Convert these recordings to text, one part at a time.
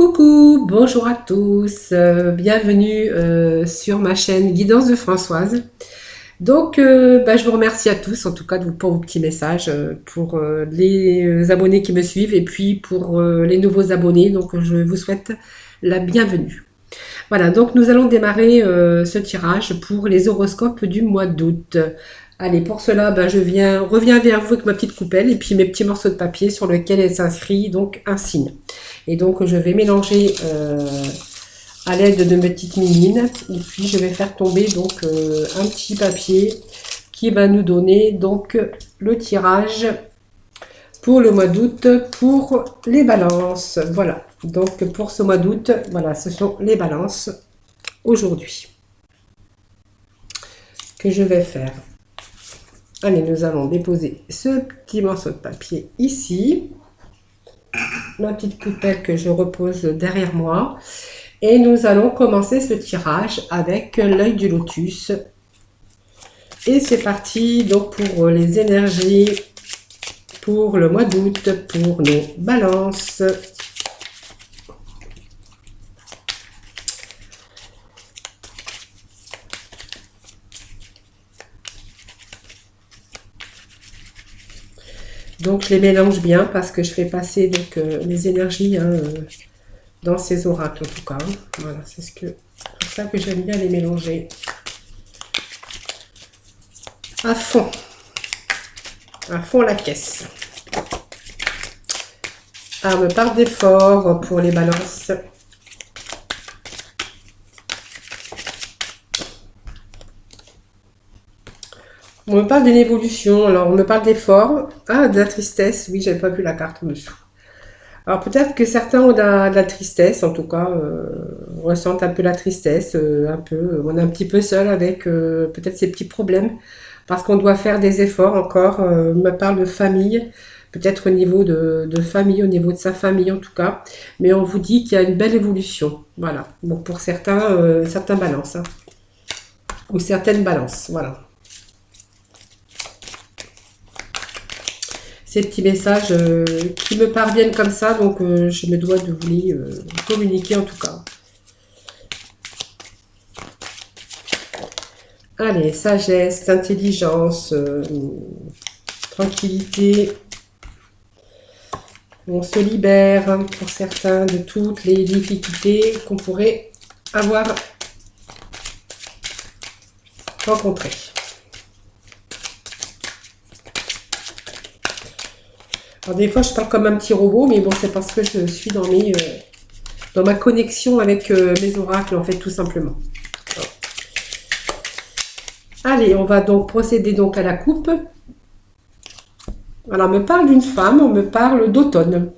Coucou, bonjour à tous, bienvenue sur ma chaîne Guidance de Françoise. Donc, je vous remercie à tous, en tout cas pour vos petits messages, pour les abonnés qui me suivent et puis pour les nouveaux abonnés. Donc, je vous souhaite la bienvenue. Voilà, donc nous allons démarrer ce tirage pour les horoscopes du mois d'août. Allez, pour cela, reviens vers vous avec ma petite coupelle et puis mes petits morceaux de papier sur lesquels est inscrit donc un signe. Et donc, je vais mélanger à l'aide de mes petites mimines. Et puis, je vais faire tomber donc un petit papier qui va nous donner donc le tirage pour le mois d'août pour les balances. Voilà. Donc, pour ce mois d'août, voilà, ce sont les balances aujourd'hui que je vais faire. Allez, nous allons déposer ce petit morceau de papier ici. Ma petite coupelle que je repose derrière moi. Et nous allons commencer ce tirage avec l'œil du lotus. Et c'est parti donc pour les énergies pour le mois d'août, pour nos balances. Donc je les mélange bien parce que je fais passer donc les énergies dans ces oracles en tout cas. Voilà, c'est pour ça que j'aime bien les mélanger à fond la caisse. Ah, on me parle d'effort pour les balances. On me parle d'une évolution, alors on me parle d'effort. Ah, de la tristesse, oui, j'avais pas vu la carte en dessous. Alors peut-être que certains ont de la tristesse, en tout cas, ressentent un peu la tristesse, on est un petit peu seul avec peut-être ces petits problèmes, parce qu'on doit faire des efforts encore. On me parle de famille, peut-être au niveau de famille, au niveau de sa famille en tout cas, mais on vous dit qu'il y a une belle évolution. Voilà, donc pour certains balances, hein, ou certaines balances, voilà. Ces petits messages qui me parviennent comme ça, donc je me dois de vous les communiquer en tout cas. Allez, sagesse, intelligence, tranquillité. On se libère pour certains de toutes les difficultés qu'on pourrait avoir rencontrées. Alors des fois, je parle comme un petit robot, mais bon, c'est parce que je suis dans ma connexion avec mes oracles, en fait, tout simplement. Allez, on va donc procéder donc à la coupe. Alors, on me parle d'une femme, on me parle d'automne.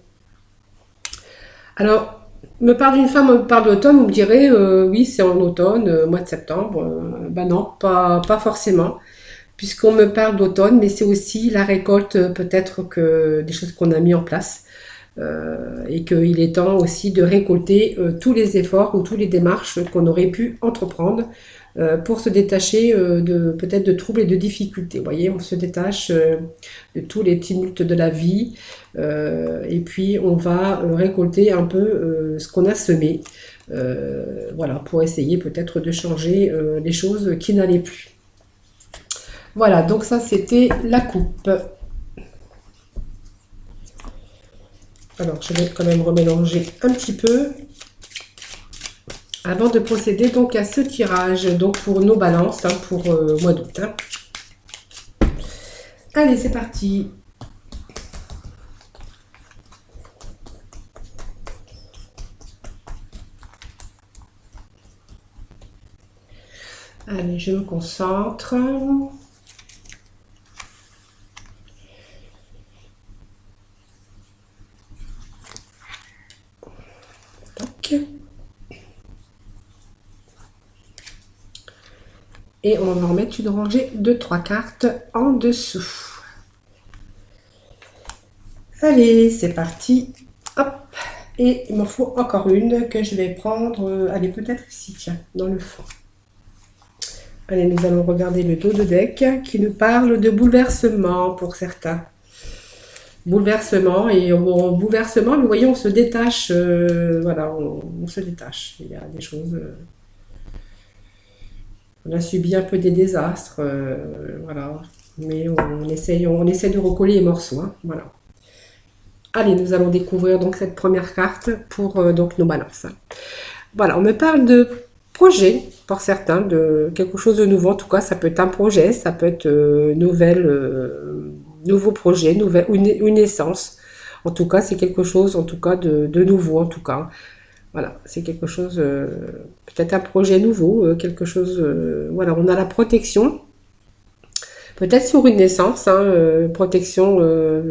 Alors, on me parle d'une femme, on me parle d'automne, vous me direz, oui, c'est en automne, mois de septembre. Ben non, pas forcément. Puisqu'on me parle d'automne, mais c'est aussi la récolte peut-être que des choses qu'on a mis en place et qu'il est temps aussi de récolter tous les efforts ou toutes les démarches qu'on aurait pu entreprendre pour se détacher peut-être de troubles et de difficultés. Vous voyez, on se détache de tous les tumultes de la vie et puis on va récolter un peu ce qu'on a semé, voilà, pour essayer peut-être de changer les choses qui n'allaient plus. Voilà, donc ça c'était la coupe. Alors je vais quand même remélanger un petit peu avant de procéder donc à ce tirage, donc pour nos balances, hein, pour le mois d'août. Hein. Allez, c'est parti. Allez, je me concentre. Et on va en mettre une rangée de 3 cartes en dessous. Allez, c'est parti. Hop. Et il m'en faut encore une que je vais prendre. Allez, peut-être ici, tiens, dans le fond. Allez, nous allons regarder le dos de deck qui nous parle de bouleversement pour certains. Bouleversement, et bouleversement, vous voyez, on se détache, voilà, on se détache. Il y a des choses, on a subi un peu des désastres, voilà, mais on essaye de recoller les morceaux, hein, voilà. Allez, nous allons découvrir donc cette première carte pour donc nos balances. Voilà, on me parle de projet pour certains, de quelque chose de nouveau. En tout cas, ça peut être un projet, ça peut être nouveau projet, une naissance. En tout cas, c'est quelque chose, en tout cas, de nouveau, en tout cas. Voilà, c'est quelque chose, peut-être un projet nouveau, quelque chose. Voilà, on a la protection. Peut-être sur une naissance, hein, protection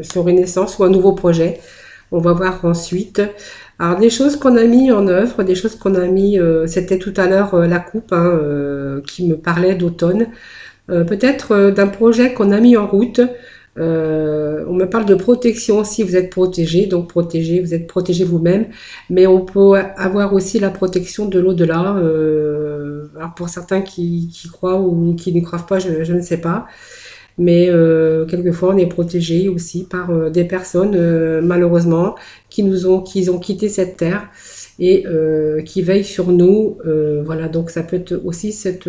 sur une naissance ou un nouveau projet. On va voir ensuite. Alors des choses qu'on a mis en œuvre, des choses qu'on a mis, c'était tout à l'heure la coupe hein, qui me parlait d'automne. Peut-être d'un projet qu'on a mis en route. On me parle de protection si vous êtes protégé, donc protégé, vous êtes protégé vous-même, mais on peut avoir aussi la protection de l'au-delà. Alors pour certains qui croient ou qui ne croient pas, je ne sais pas. Mais quelquefois, on est protégé aussi par des personnes, malheureusement, qui ont quitté cette terre et qui veillent sur nous. Voilà, donc ça peut être aussi cette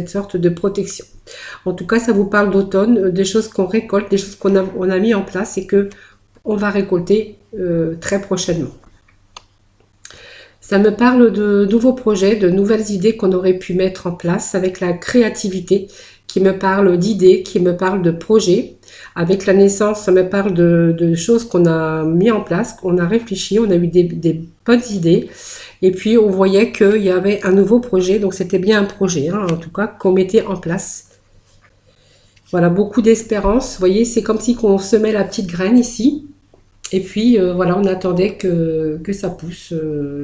sorte de protection. En tout cas, ça vous parle d'automne, des choses qu'on récolte, des choses on a mis en place et que on va récolter très prochainement. Ça me parle de nouveaux projets, de nouvelles idées qu'on aurait pu mettre en place avec la créativité, qui me parle d'idées, qui me parle de projets. Avec la naissance, ça me parle de choses qu'on a mis en place, qu'on a réfléchi, on a eu des bonnes idées. Et puis, on voyait qu'il y avait un nouveau projet, donc c'était bien un projet, hein, en tout cas, qu'on mettait en place. Voilà, beaucoup d'espérance. Vous voyez, c'est comme si on semait la petite graine ici. Et puis, voilà, on attendait que ça pousse.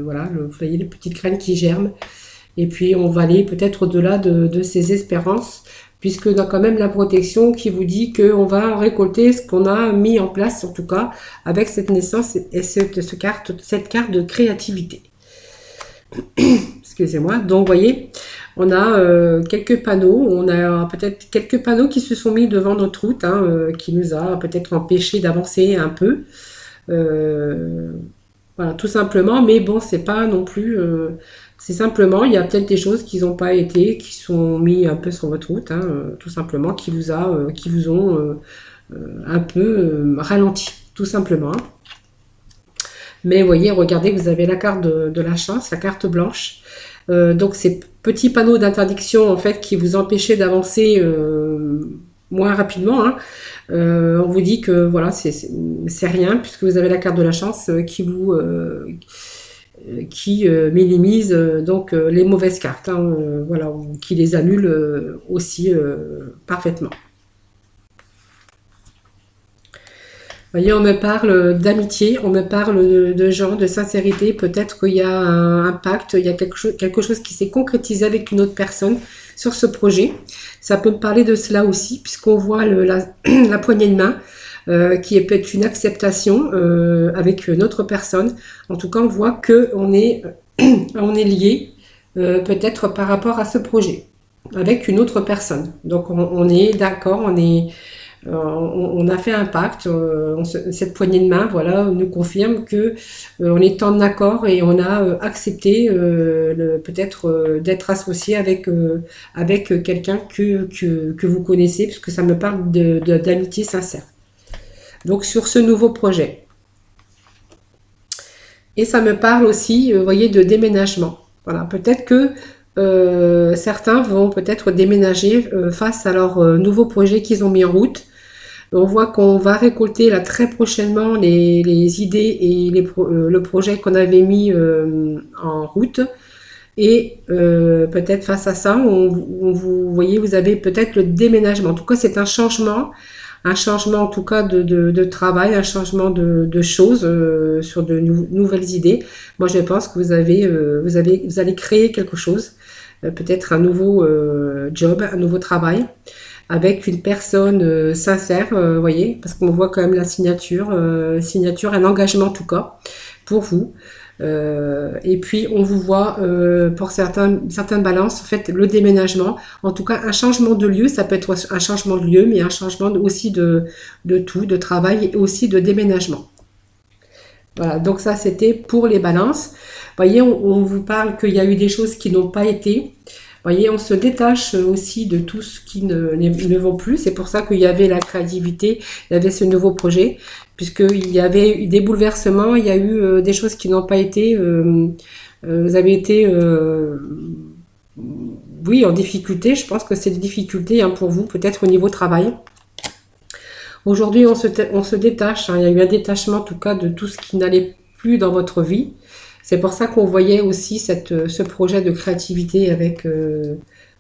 Voilà, vous voyez les petites graines qui germent. Et puis, on va aller peut-être au-delà de ces espérances, puisque on a quand même la protection qui vous dit qu'on va récolter ce qu'on a mis en place, en tout cas, avec cette naissance et cette carte de créativité. Excusez-moi. Donc, vous voyez, on a quelques panneaux, on a peut-être quelques panneaux qui se sont mis devant notre route, hein, qui nous a peut-être empêché d'avancer un peu. Euh, voilà, tout simplement, mais bon, c'est pas non plus. C'est simplement, il y a peut-être des choses qui n'ont pas été, qui sont mis un peu sur votre route, hein, tout simplement, qui vous ont un peu ralenti, tout simplement. Hein. Mais vous voyez, regardez, vous avez la carte de la chance, la carte blanche. Donc ces petits panneaux d'interdiction en fait qui vous empêchaient d'avancer moins rapidement. Hein. On vous dit que voilà, c'est rien puisque vous avez la carte de la chance qui minimise donc les mauvaises cartes, hein, voilà, ou qui les annule aussi parfaitement. Vous voyez, on me parle d'amitié, on me parle de gens, de sincérité. Peut-être qu'il y a un pacte, il y a quelque chose qui s'est concrétisé avec une autre personne sur ce projet. Ça peut me parler de cela aussi, puisqu'on voit la poignée de main, qui est peut-être une acceptation avec une autre personne. En tout cas, on voit qu'on est, on est lié, peut-être par rapport à ce projet, avec une autre personne. Donc, on est d'accord, on a fait un pacte, cette poignée de main, voilà, nous confirme que on est en accord et on a accepté peut-être d'être associé avec quelqu'un que vous connaissez, puisque ça me parle d'amitié sincère. Donc sur ce nouveau projet. Et ça me parle aussi, vous voyez, de déménagement. Voilà, peut-être que certains vont peut-être déménager face à leur nouveau projet qu'ils ont mis en route. On voit qu'on va récolter là très prochainement les idées et le projet qu'on avait mis en route. Et peut-être face à ça, vous voyez, vous avez peut-être le déménagement. En tout cas, c'est un changement en tout cas de travail, un changement de choses sur de nouvelles idées. Moi, je pense que vous allez créer quelque chose, peut-être un nouveau job, un nouveau travail, avec une personne sincère, vous voyez, parce qu'on voit quand même la signature, un engagement en tout cas, pour vous. Et puis on vous voit pour certaines balances, en fait, le déménagement, en tout cas un changement de lieu, ça peut être un changement de lieu, mais un changement aussi de tout, de travail et aussi de déménagement. Voilà, donc ça c'était pour les balances. Vous voyez, on vous parle qu'il y a eu des choses qui n'ont pas été. Vous voyez, on se détache aussi de tout ce qui ne vaut plus. C'est pour ça qu'il y avait la créativité, il y avait ce nouveau projet, puisqu'il y avait eu des bouleversements, il y a eu des choses qui n'ont pas été. Vous avez été, oui, en difficulté. Je pense que c'est des difficultés hein, pour vous, peut-être au niveau travail. Aujourd'hui, on se détache. Hein. Il y a eu un détachement, en tout cas, de tout ce qui n'allait plus dans votre vie. C'est pour ça qu'on voyait aussi ce projet de créativité avec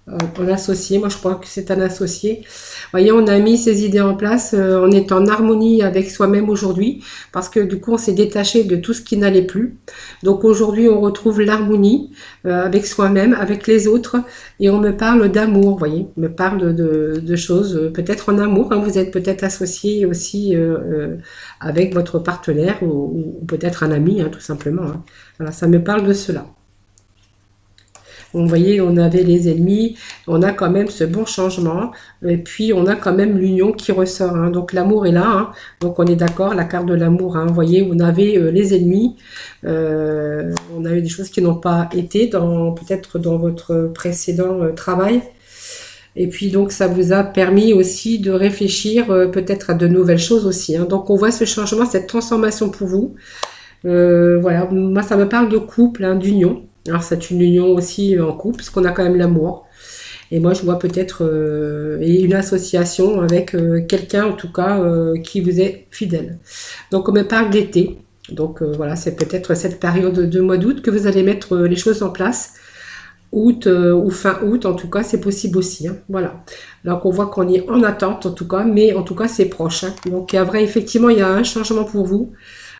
un associé. Moi, je crois que c'est un associé. Vous voyez, on a mis ces idées en place. On est en harmonie avec soi-même aujourd'hui parce que du coup, on s'est détaché de tout ce qui n'allait plus. Donc aujourd'hui, on retrouve l'harmonie avec soi-même, avec les autres. Et on me parle d'amour, vous voyez. On me parle de choses peut-être en amour. Hein, vous êtes peut-être associé aussi avec votre partenaire ou peut-être un ami, hein, tout simplement. Hein. Voilà, ça me parle de cela. Vous voyez, on avait les ennemis, on a quand même ce bon changement, et puis on a quand même l'union qui ressort. Hein. Donc l'amour est là, hein. Donc on est d'accord, la carte de l'amour. Hein. Vous voyez, on avait les ennemis, on a eu des choses qui n'ont pas été peut-être dans votre précédent travail. Et puis donc ça vous a permis aussi de réfléchir peut-être à de nouvelles choses aussi. Hein. Donc on voit ce changement, cette transformation pour vous. Voilà, moi ça me parle de couple, hein, d'union. Alors c'est une union aussi en couple, parce qu'on a quand même l'amour. Et moi je vois peut-être une association avec quelqu'un en tout cas qui vous est fidèle. Donc on me parle d'été. Donc voilà, c'est peut-être cette période de mois d'août que vous allez mettre les choses en place. Août ou fin août, en tout cas, c'est possible aussi. Hein, voilà. Donc on voit qu'on est en attente en tout cas, mais en tout cas c'est proche. Hein. Donc effectivement, il y a un changement pour vous.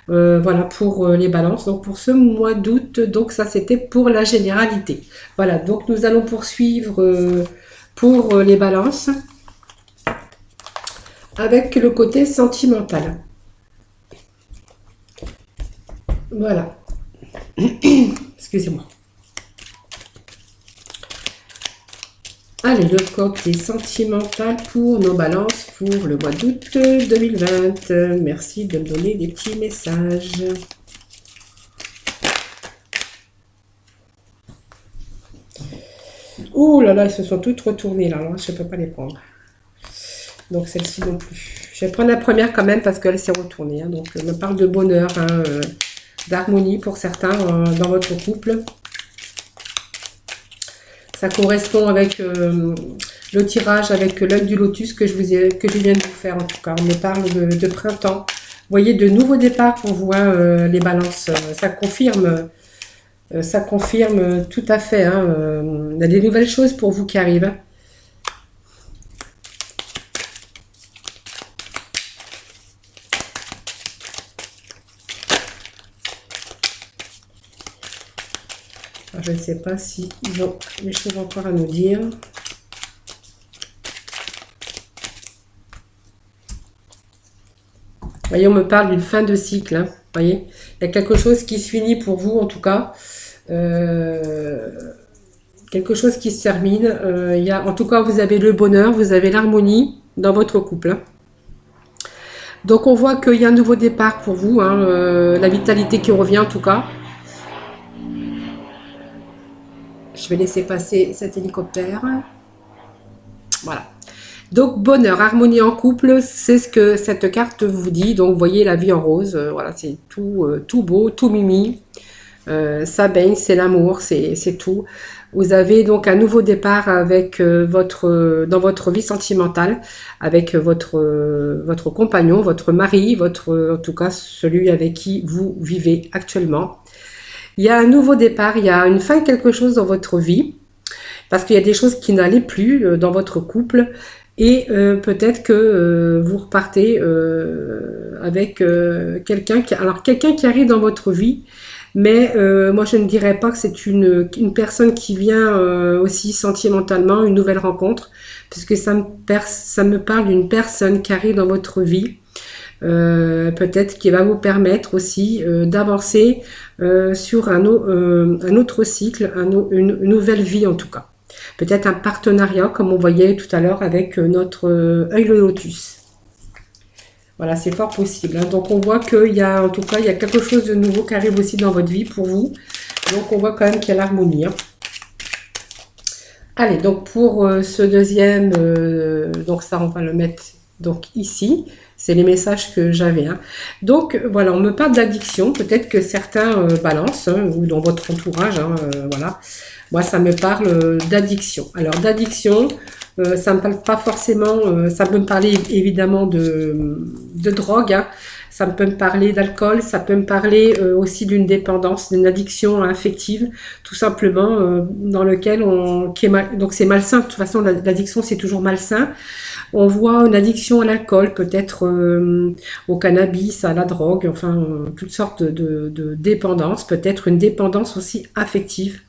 Voilà pour les balances. Donc pour ce mois d'août, donc ça c'était pour la généralité. Voilà, donc nous allons poursuivre pour les balances avec le côté sentimental. Voilà. Excusez-moi. Allez, le côté sentimental pour nos balances pour le mois d'août 2020. Merci de me donner des petits messages. Ouh là là, ils se sont toutes retournées là. Alors, je ne peux pas les prendre. Donc celle-ci non plus. Je vais prendre la première quand même parce qu'elle s'est retournée. Hein. Donc on me parle de bonheur, hein, d'harmonie pour certains dans votre couple. Ça correspond avec le tirage, avec l'œil du lotus que je viens de vous faire en tout cas. On me parle de printemps. Vous voyez, de nouveaux départs pour vous, hein, les balances. Ça confirme tout à fait. Hein, il y a des nouvelles choses pour vous qui arrivent. Alors, je ne sais pas si ils ont des choses encore à nous dire. Vous voyez, on me parle d'une fin de cycle. Hein, voyez, il y a quelque chose qui se finit pour vous, en tout cas. Quelque chose qui se termine. En tout cas, vous avez le bonheur, vous avez l'harmonie dans votre couple. Hein. Donc, on voit qu'il y a un nouveau départ pour vous. Hein, la vitalité qui revient, en tout cas. Je vais laisser passer cet hélicoptère. Voilà. Donc, bonheur, harmonie en couple, c'est ce que cette carte vous dit. Donc, vous voyez la vie en rose. Voilà, c'est tout beau, tout mimi. Ça baigne, c'est l'amour, c'est tout. Vous avez donc un nouveau départ avec dans votre vie sentimentale, avec votre compagnon, votre mari, en tout cas celui avec qui vous vivez actuellement. Il y a un nouveau départ, il y a une fin de quelque chose dans votre vie, parce qu'il y a des choses qui n'allaient plus dans votre couple, et peut-être que vous repartez avec quelqu'un qui arrive dans votre vie, mais moi je ne dirais pas que c'est une personne qui vient aussi sentimentalement, une nouvelle rencontre, puisque ça me parle d'une personne qui arrive dans votre vie, peut-être qui va vous permettre aussi d'avancer sur un autre cycle, une nouvelle vie en tout cas. Peut-être un partenariat comme on voyait tout à l'heure avec notre œil le lotus. Voilà, c'est fort possible, hein. Donc on voit qu'il y a, en tout cas, il y a quelque chose de nouveau qui arrive aussi dans votre vie pour vous. Donc on voit quand même qu'il y a l'harmonie, hein. Allez, donc pour ce deuxième, donc ça on va le mettre donc ici. C'est les messages que j'avais, hein. Donc voilà, on me parle d'addiction. Peut-être que certains balancent, hein, ou dans votre entourage, hein, voilà. Moi, ça me parle d'addiction. Alors d'addiction, ça me parle pas forcément, ça peut me parler évidemment de drogue, hein. Ça peut me parler d'alcool, ça peut me parler aussi d'une dépendance, d'une addiction affective, tout simplement, dans lequel donc c'est malsain. De toute façon, l'addiction c'est toujours malsain. On voit une addiction à l'alcool, peut-être au cannabis, à la drogue, enfin toutes sortes de dépendances, peut-être une dépendance aussi affective,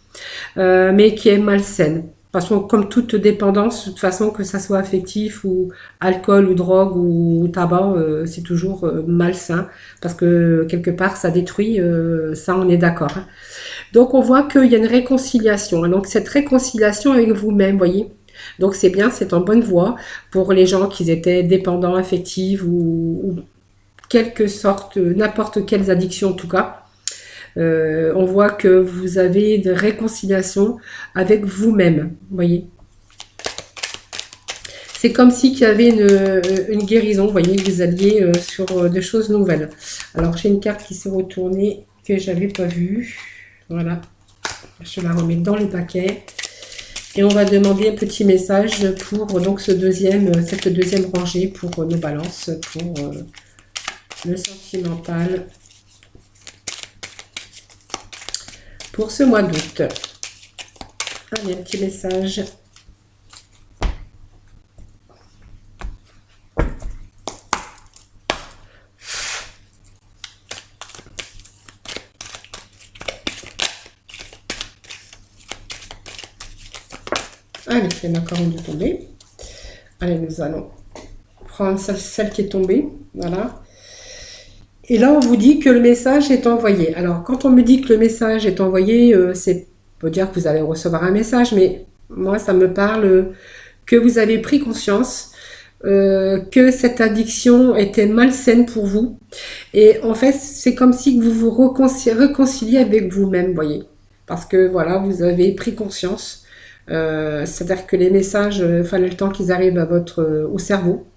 mais qui est malsaine. De toute façon, comme toute dépendance, de toute façon, que ça soit affectif ou alcool ou drogue ou tabac, c'est toujours malsain parce que quelque part ça détruit, ça on est d'accord, hein. Donc on voit qu'il y a une réconciliation, hein. Donc cette réconciliation avec vous-même, voyez. Donc c'est bien, c'est en bonne voie pour les gens qui étaient dépendants affectifs ou quelque sorte, n'importe quelles addictions en tout cas. On voit que vous avez une réconciliation avec vous-même, voyez. C'est comme si qu'il y avait une guérison, vous voyez, vous alliez sur des choses nouvelles. Alors j'ai une carte qui s'est retournée que j'avais pas vue. Voilà, je la remets dans le paquet. Et on va demander un petit message pour donc cette deuxième rangée pour nos balances, pour le sentimental. Pour ce mois d'août. Allez, un petit message. Allez, c'est ma corne de tomber. Allez, nous allons prendre celle qui est tombée. Voilà. Et là, on vous dit que le message est envoyé. Alors, quand on me dit que le message est envoyé, c'est pour dire que vous allez recevoir un message, mais moi, ça me parle que vous avez pris conscience que cette addiction était malsaine pour vous. Et en fait, c'est comme si vous vous réconciliez avec vous-même, voyez. Parce que, voilà, vous avez pris conscience. C'est-à-dire que les messages, il fallait le temps qu'ils arrivent à au cerveau.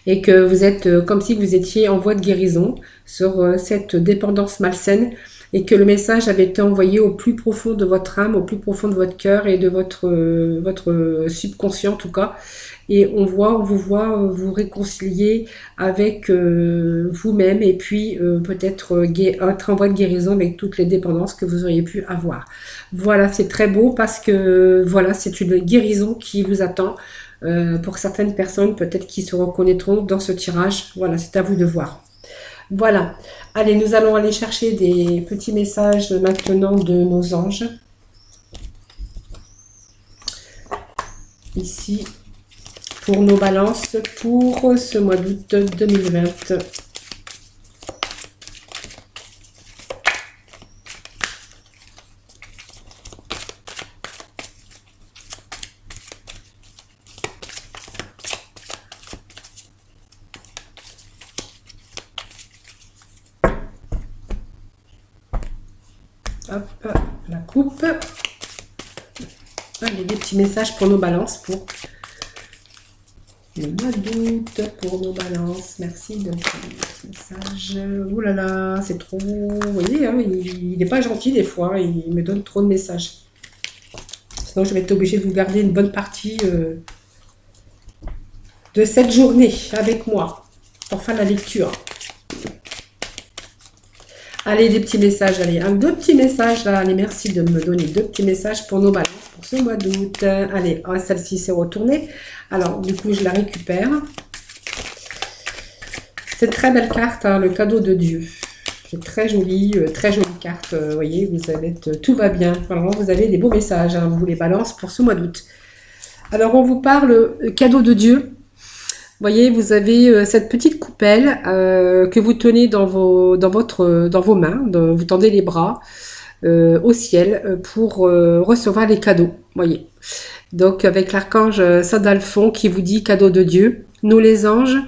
Et que vous êtes comme si vous étiez en voie de guérison sur cette dépendance malsaine et que le message avait été envoyé au plus profond de votre âme, au plus profond de votre cœur et de votre subconscient en tout cas. Et on vous voit vous réconcilier avec vous-même et puis peut-être être en voie de guérison avec toutes les dépendances que vous auriez pu avoir. Voilà, c'est très beau parce que voilà, c'est une guérison qui vous attend. Pour certaines personnes, peut-être qui se reconnaîtront dans ce tirage. Voilà, c'est à vous de voir. Voilà. Allez, nous allons aller chercher des petits messages maintenant de nos anges. Ici, pour nos balances, pour ce mois d'août 2020. Hop, la coupe. Allez, des petits messages pour nos balances, pour le mois d'août, pour nos balances. Merci de ces messages. Ouh là là, c'est trop... Vous voyez, hein, il n'est pas gentil des fois, il me donne trop de messages. Sinon, je vais être obligée de vous garder une bonne partie de cette journée avec moi. Enfin, la lecture. Allez, des petits messages. Allez, deux petits messages là. Allez, merci de me donner deux petits messages pour nos balances pour ce mois d'août. Allez, oh, celle-ci s'est retournée. Alors, du coup, je la récupère. C'est une très belle carte, hein, le cadeau de Dieu. C'est très jolie carte. Vous voyez, vous allez tout va bien. Alors, vous avez des beaux messages, hein, vous les balances pour ce mois d'août. Alors, on vous parle cadeau de Dieu. Voyez, vous avez cette petite coupelle que vous tenez dans vos mains, vous tendez les bras au ciel pour recevoir les cadeaux. Voyez. Donc avec l'archange Sandalphon qui vous dit cadeau de Dieu, nous les anges,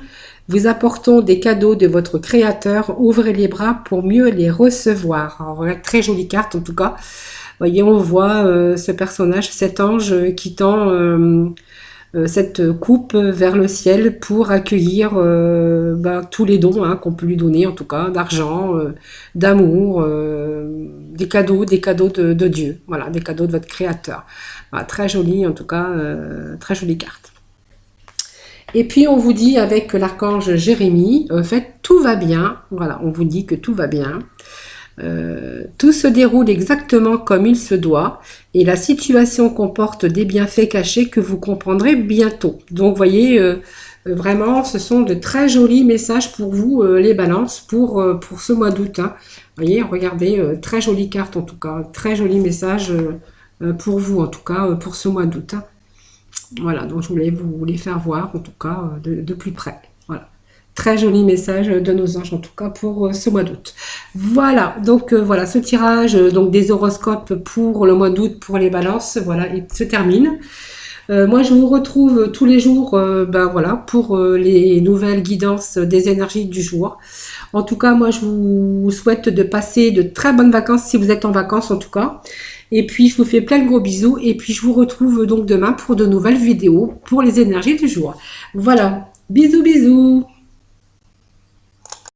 vous apportons des cadeaux de votre Créateur, ouvrez les bras pour mieux les recevoir. Alors, voilà, très jolie carte en tout cas. Voyez, on voit ce personnage, cet ange qui tend cette coupe vers le ciel pour accueillir tous les dons qu'on peut lui donner, en tout cas, d'argent, d'amour, des cadeaux de Dieu, voilà, des cadeaux de votre Créateur. Voilà, très jolie, en tout cas, très jolie carte. Et puis on vous dit avec l'archange Jérémie, en fait, tout va bien, voilà, on vous dit que tout va bien. Tout se déroule exactement comme il se doit et la situation comporte des bienfaits cachés que vous comprendrez bientôt. Donc, voyez, vraiment, ce sont de très jolis messages pour vous, les balances, pour ce mois d'août. Hein. Voyez, regardez, très jolie carte en tout cas, très joli message pour vous en tout cas, pour ce mois d'août. Hein. Voilà, donc je voulais vous les faire voir en tout cas de plus près. Voilà. Très joli message de nos anges en tout cas pour ce mois d'août. Voilà, donc voilà, ce tirage donc des horoscopes pour le mois d'août pour les balances, voilà, il se termine. Moi je vous retrouve tous les jours voilà, pour les nouvelles guidances des énergies du jour. En tout cas, moi je vous souhaite de passer de très bonnes vacances si vous êtes en vacances en tout cas. Et puis je vous fais plein de gros bisous et puis je vous retrouve donc demain pour de nouvelles vidéos pour les énergies du jour. Voilà, bisous bisous.